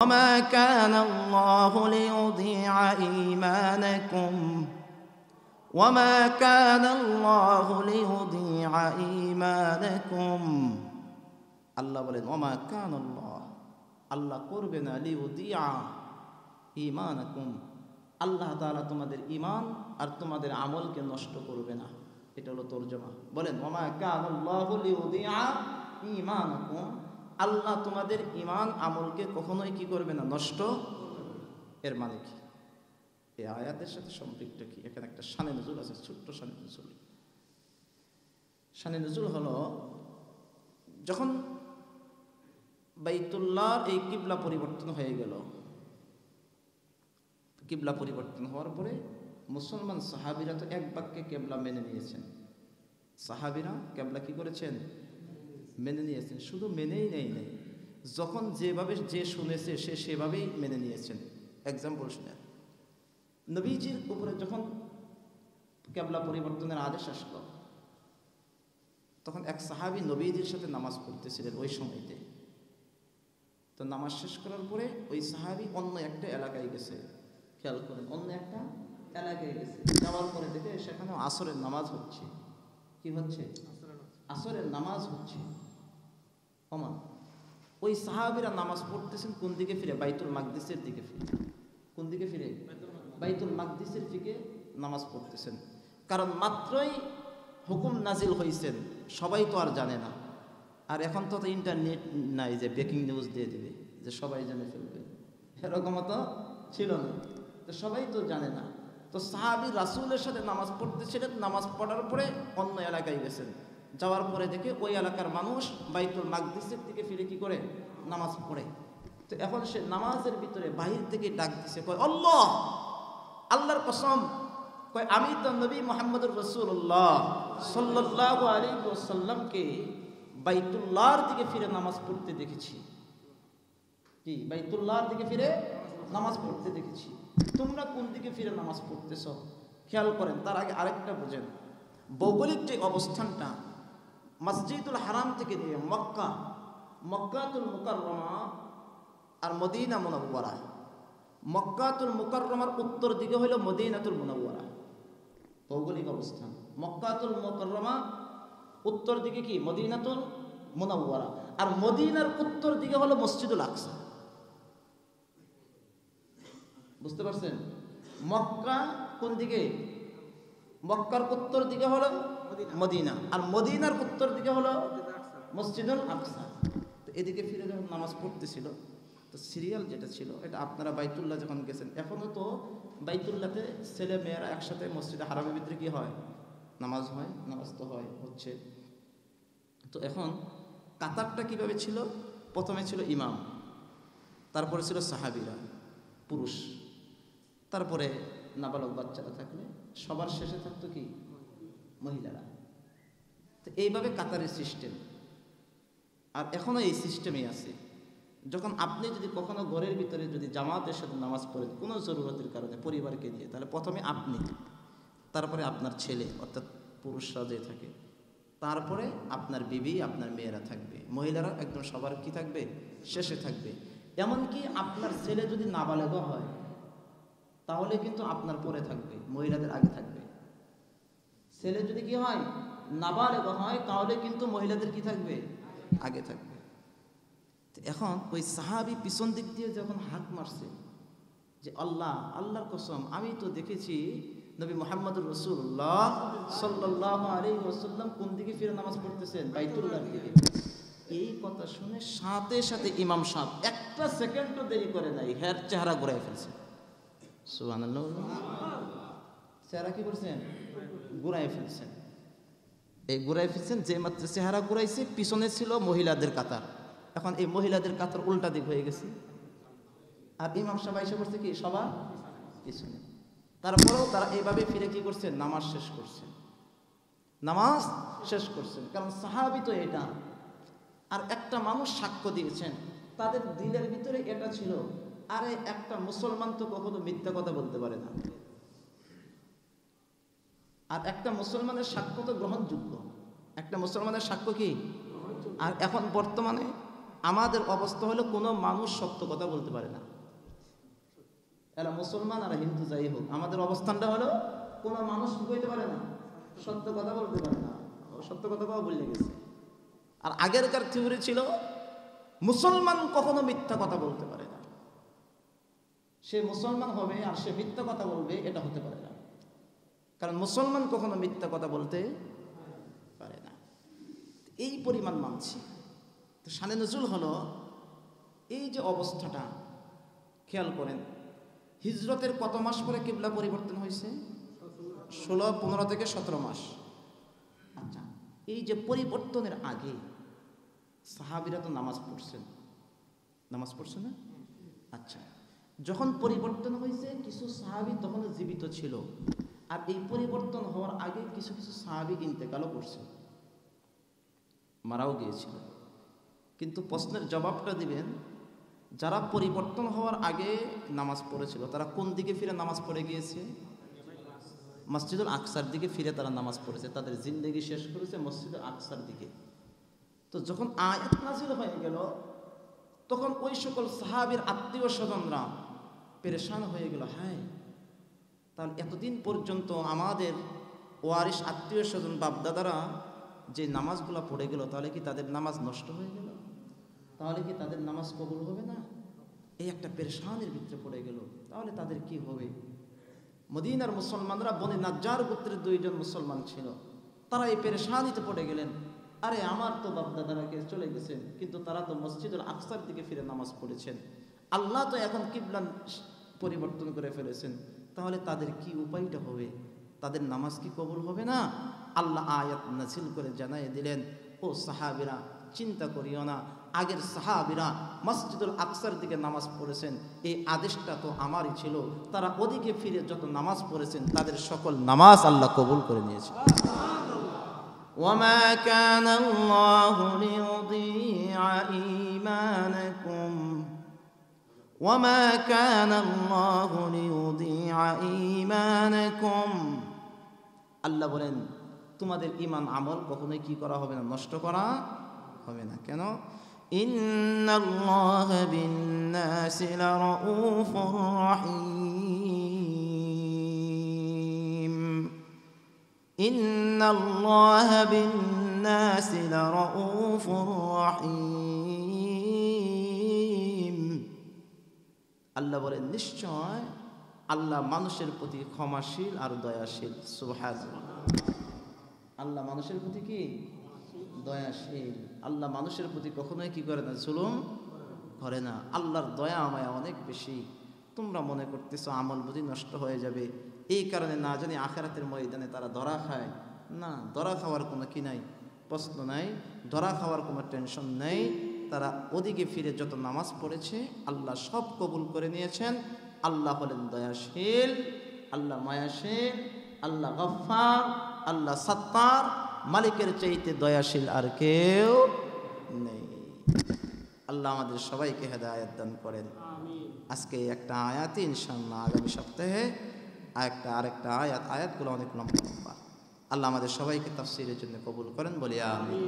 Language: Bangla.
وما كان الله ليضيع إيمانكم وما كان الله ليضيع إيمانكم আল্লাহ বলেন ওমা কান আল্লাহ করবে না লিউদিয়া ঈমানাকুম, আল্লাহ তাআলা তোমাদের ঈমান আর তোমাদের আমলকে নষ্ট করবে না। এটা হলো তরজমা। বলেন ওমা কানাল্লাহু লিউদিয়া ঈমানাকুম, আল্লাহ তোমাদের ঈমান আমলকে কখনোই কি করবে না, নষ্ট। এর মানে কি? এই আয়াতের সাথে সম্পৃক্ত কি? এখানে একটা শানে নুজুল আছে, ছোট্ট শানে নুজুল। শানে নুজুল হলো যখন বাইতুল্লাহর এই কিবলা পরিবর্তন হয়ে গেল, কিবলা পরিবর্তন হওয়ার পরে মুসলমান সাহাবীরা তো এক বাক্যে কিবলা মেনে নিয়েছেন। সাহাবীরা কিবলা কি করেছেন? মেনে নিয়েছেন। শুধু মেনেই নেই নাই, যখন যেভাবে যে শুনেছে সে সেভাবেই মেনে নিয়েছেন। এক্সাম্পল শুনেন, নবীজির উপরে যখন কিবলা পরিবর্তনের আদেশ আসলো, তখন এক সাহাবী নবীজির সাথে নামাজ পড়তেছিলেন ওই সময়তে। তো নামাজ শেষ করার পরে ওই সাহাবী অন্য একটা এলাকায় গেছে। খেয়াল করেন, অন্য একটা এলাকায় গেছে। যাওয়ার পরে দেখে সেখানে আসরের নামাজ হচ্ছে। কি হচ্ছে? আসরের নামাজ হচ্ছে। ওমা, ওই সাহাবীরা নামাজ পড়তেছেন কোন দিকে ফিরে? বাইতুল মাকদিসের দিকে ফিরে। কোন দিকে ফিরে? বাইতুল মাকদিসের দিকে নামাজ পড়তেছেন। কারণ মাত্রই হুকুম নাজিল হয়েছেন, সবাই তো আর জানে না। আর এখন তো ইন্টারনেট নাই যে ব্রেকিং নিউজ দিয়ে দিবে যে সবাই জেনে ফেলবে, এরকম তো ছিল না। তো সবাই তো জানে না। তো সাহাবী রাসূলের সাথে নামাজ পড়তেছিলেন, নামাজ পড়ার পরে অন্য এলাকায় গেছেন। যাওয়ার পরে দেখে ওই এলাকার মানুষ বাইতুল মাকদিসের দিকে ফিরে কি করে? নামাজ পড়ে। তো এখন সে নামাজের ভিতরে বাহির থেকে ডাক দিছে, কয় আল্লাহ, আল্লাহর কসম, কয় আমি তো নবী মুহাম্মদুর রাসূলুল্লাহ সাল্লাল্লাহু আলাইহি ওয়াসাল্লামকে বাইতুল্লাহর দিকে ফিরে নামাজ পড়তে দেখেছি। কি? বাইতুল্লাহর দিকে ফিরে নামাজ পড়তে দেখেছি। তোমরা কোন দিকে ফিরে নামাজ পড়তেছ? খেয়াল করেন, তার আগে আরেকটা বোঝেন, ভৌগোলিক যে অবস্থানটা মসজিদুল হারাম থেকে নিয়ে মক্কা, মক্কাতুল মুকাররমা আর মদিনা মুনাওয়ারা, মক্কাতুল মুকাররমার উত্তর দিকে হলো মদিনাতুল মুনাওয়ারা। ভৌগোলিক অবস্থান মক্কাতুল মুকাররমা, উত্তর দিকে কি? মদিনাতুল মুনাওয়ারা। আর মদিনার উত্তর দিকে হলো মসজিদুল আকসা। বুঝতে পারছেন? মক্কা কোন দিকে? মক্কার উত্তর দিকে হলো মদিনা, আর মদিনার উত্তর দিকে হলো মসজিদুল আকসা। তো এদিকে ফিরে যখন নামাজ পড়তেছিল, তো সিরিয়াল যেটা ছিল, এটা আপনারা বাইতুল্লাহ যখন গেছেন, এখনো তো বাইতুল্লাহতে ছেলে মেয়েরা একসাথে মসজিদে হারামের ভিতরে কি হয়? নামাজ হয়। নামাজ তো হয়, হচ্ছে। তো এখন কাতারটা কিভাবে ছিল? প্রথমে ছিল ইমাম, তারপরে ছিল সাহাবীরা পুরুষ, তারপরে নাবালক বাচ্চারা থাকলে, সবার শেষে থাকতো কি? মহিলারা। তো এইভাবে কাতারের সিস্টেম। আর এখনো এই সিস্টেমই আছে। যখন আপনি যদি কখনো ঘরের ভিতরে যদি জামাতের সাথে নামাজ পড়েন কোনো জরুরতের কারণে পরিবারকে নিয়ে, তাহলে প্রথমে আপনি, তারপরে আপনার ছেলে অর্থাৎ পুরুষরা যে থাকে, তারপরে আপনার বিবি, আপনার মেয়েরা থাকবে। মহিলারা একদম সবার কি থাকবে? শেষে থাকবে। এমনকি আপনার ছেলে যদি নাবালেগ হয় তাহলে কিন্তু আপনার পরে থাকবে, মহিলাদের আগে থাকবে। ছেলে যদি কি হয়? নাবালেগ হয়, তাহলে কিন্তু মহিলাদের কি থাকবে? আগে থাকবে। এখন ওই সাহাবী পিছন দিক দিয়ে যখন হাত মারছে যে আল্লাহ, আল্লাহর কসম, আমি তো দেখেছি নবী মুহাম্মদুর রাসূলুল্লাহ সাল্লাল্লাহু আলাইহি ওয়াসাল্লাম কোন দিকে ফিরে নামাজ পড়তেছেন? বাইতুল্লাহর দিকে। এই কথা শুনে সাথে সাথে ইমাম সাহেব একটা সেকেন্ডও দেরি করে নাই, হের চেহারা ঘুরাই ফেলছে। সুবহানাল্লাহ। চেহারা কি করছেন? ঘুরাই ফেলছেন। এই ঘুরাই ফেলছেন, যে মাত্র চেহারা ঘুরাইছে, পিছনে ছিল মহিলাদের কাতার। এখন এই মহিলাদের কাতার উল্টা দিক হয়ে গেছে, আর ইমাম সাহেব এসে করছে কি? সবার পিছনে। তারপরেও তারা এইভাবে ফিরে কি করছেন? নামাজ শেষ করছেন। নামাজ শেষ করছেন, কারণ সাহাবী তো এটা। আর একটা মানুষ সাক্ষ্য দিয়েছেন, তাদের দিলের ভিতরে এটা ছিল, আরে একটা মুসলমান তো কখনো মিথ্যা কথা বলতে পারে না, আর একটা মুসলমানের সাক্ষ্য তো গ্রহণযোগ্য। একটা মুসলমানের সাক্ষ্য কি? আর এখন বর্তমানে আমাদের অবস্থা হলো কোনো মানুষ সত্য কথা বলতে পারে না, এরা মুসলমান আর হিন্দু যাই হোক, আমাদের অবস্থানটা হলো কোনো মানুষ কি বলতে পারে না, সত্য কথা বলতে পারে না, সত্য কথা বলে গেছে। আর আগেরকার থিওরি ছিল মুসলমান কখনো মিথ্যা কথা বলতে পারে না, সে মুসলমান হবে আর সে মিথ্যা কথা বলবে, এটা হতে পারে না, কারণ মুসলমান কখনো মিথ্যা কথা বলতে পারে না। এই পরিমাণ মানছি। তো শানে নজুল হলো এই যে অবস্থাটা, খেয়াল করেন হিজরতের কত মাস পরে কিবলা পরিবর্তন হয়েছে? 16, 15 থেকে 17 মাস। আচ্ছা, এই যে পরিবর্তনের আগে সাহাবীরা তো নামাজ পড়ছেন না? আচ্ছা, যখন পরিবর্তন হয়েছে কিছু সাহাবী তখন জীবিত ছিল, আর এই পরিবর্তন হওয়ার আগে কিছু কিছু সাহাবী ইন্তেকালও করছে, মারাও গিয়েছিল। কিন্তু প্রশ্নের জবাবটা দিবেন, যারা পরিবর্তন হওয়ার আগে নামাজ পড়েছিল তারা কোন দিকে ফিরে নামাজ পড়ে গিয়েছে? মসজিদুল আকসার দিকে ফিরে তারা নামাজ পড়েছে, তাদের জিন্দেগি শেষ করেছে মসজিদুল আকসার দিকে। তো যখন আয়াত নাযিল হয়ে গেল তখন ওই সকল সাহাবীর আত্মীয় স্বজনরা পেরেশান হয়ে গেল, হ্যাঁ তাহলে এতদিন পর্যন্ত আমাদের ওয়ারিশ আত্মীয় স্বজন বাপদাদারা যে নামাজগুলো পড়ে গেল, তাহলে কি তাদের নামাজ নষ্ট হয়ে গেল? তাহলে কি তাদের নামাজ কবুল হবে না? এই একটা পেরেশানির ভিতরে পড়ে গেল। তাহলে তাদের কি হবে? মদিনার মুসলমানরা বনে নাজ্জার গোত্রের 2 জন মুসলমান ছিল, তারা এই পেরেশানিতে পড়ে গেলেন, আরে আমার তো বাপদাদারা চলে গেছেন, কিন্তু তারা তো মসজিদুল আকসার দিকে ফিরে নামাজ পড়েছেন, আল্লাহ তো এখন কিবলা পরিবর্তন করে ফেলেছেন, তাহলে তাদের কি উপায়টা হবে? তাদের নামাজ কি কবুল হবে না? আল্লাহ আয়াত নাযিল করে জানিয়ে দিলেন, ও সাহাবীরা চিন্তা করিও না, আগের সাহাবীরা মসজিদুল আকসার দিকে নামাজ পড়েছেন, এই আদেশটা তো আমারই ছিল, তারা ওদিকে ফিরে যত নামাজ পড়েছেন তাদের সকল নামাজ আল্লাহ কবুল করে নিয়েছে। ওয়ামা কানা আল্লাহু লিয়ুযীআ ঈমানাকুম ওয়ামা কানা আল্লাহু লিয়ুযীআ ঈমানাকুম, আল্লাহ বলেন তোমাদের ঈমান আমল কখনোই কি করা হবে না, নষ্ট করা হবে না। কেন? ইন্নাল্লাহা বিন-নাসি লারাউফুর রাহিম, ইন্নাল্লাহা বিন-নাসি লারাউফুর রাহিম। আল্লাহ বলেন নিশ্চয় আল্লাহ মানুষের প্রতি ক্ষমাশীল আর দয়াশীল। সুবহানাল্লাহ। আল্লাহ মানুষের প্রতি কি? দয়াশীল। আল্লাহ মানুষের প্রতি কখনোই কি করে না, জুলুম করে না। আল্লাহর দয়া মায়া অনেক বেশি। তোমরা মনে করতেছো আমল বুঝি নষ্ট হয়ে যাবে, এই কারণে না জানি আখিরাতের ময়দানে তারা ধরা খায়। না, ধরা খাওয়ার কোনো কি নাই, প্রশ্ন নাই, ধরা খাওয়ার কোনো টেনশন নেই। তারা ওদিকে ফিরে যত নামাজ পড়েছে আল্লাহ সব কবুল করে নিয়েছেন। আল্লাহ হলেন দয়াশীল, আল্লাহ মায়াশীল, আল্লাহ গফফার, আল্লাহ সাত্তার। মালিকের চাইতে দয়াশীল আর কেউ নেই। আল্লাহ আমাদের সবাইকে হেদায়েত দান করেন। আজকে একটা আয়াতই ইনশাআল্লাহ আগামী সপ্তাহে আরেকটা আয়াতগুলো অনেক লম্বা। আল্লাহ আমাদের সবাইকে তাফসীরের জন্য কবুল করেন, বলি আমিন।